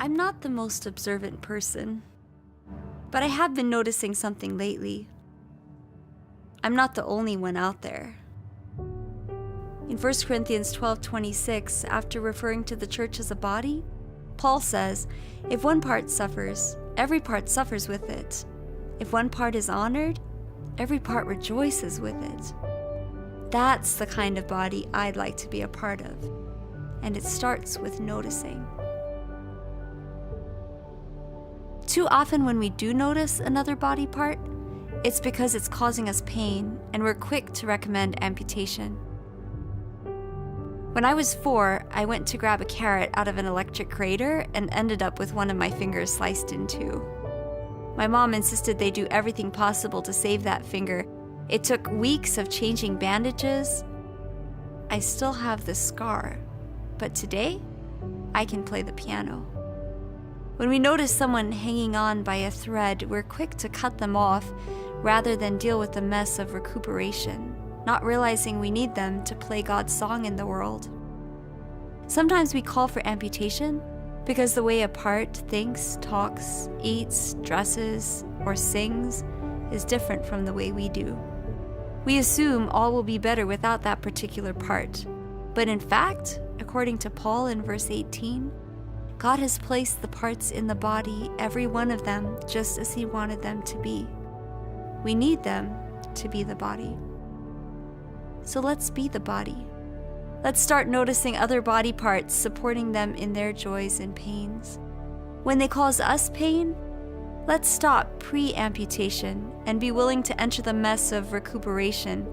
I'm not the most observant person, but I have been noticing something lately. I'm not the only one out there. In 1 Corinthians 12:26, after referring to the church as a body, Paul says, if one part suffers, every part suffers with it. If one part is honored, every part rejoices with it. That's the kind of body I'd like to be a part of. And it starts with noticing. Too often when we do notice another body part, it's because it's causing us pain, and we're quick to recommend amputation. When I was 4, I went to grab a carrot out of an electric grater and ended up with one of my fingers sliced in two. My mom insisted they do everything possible to save that finger. It took weeks of changing bandages. I still have the scar, but today, I can play the piano. When we notice someone hanging on by a thread, we're quick to cut them off rather than deal with the mess of recuperation, not realizing we need them to play God's song in the world. Sometimes we call for amputation because the way a part thinks, talks, eats, dresses, or sings is different from the way we do. We assume all will be better without that particular part. But in fact, according to Paul in verse 18, God has placed the parts in the body, every one of them, just as He wanted them to be. We need them to be the body. So let's be the body. Let's start noticing other body parts, supporting them in their joys and pains. When they cause us pain, let's stop pre-amputation and be willing to enter the mess of recuperation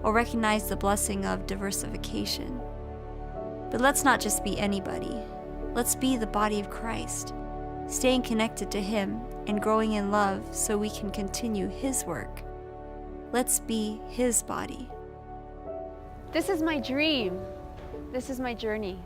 or recognize the blessing of diversification. But let's not just be anybody. Let's be the body of Christ, staying connected to Him and growing in love so we can continue His work. Let's be His body. This is my dream. This is my journey.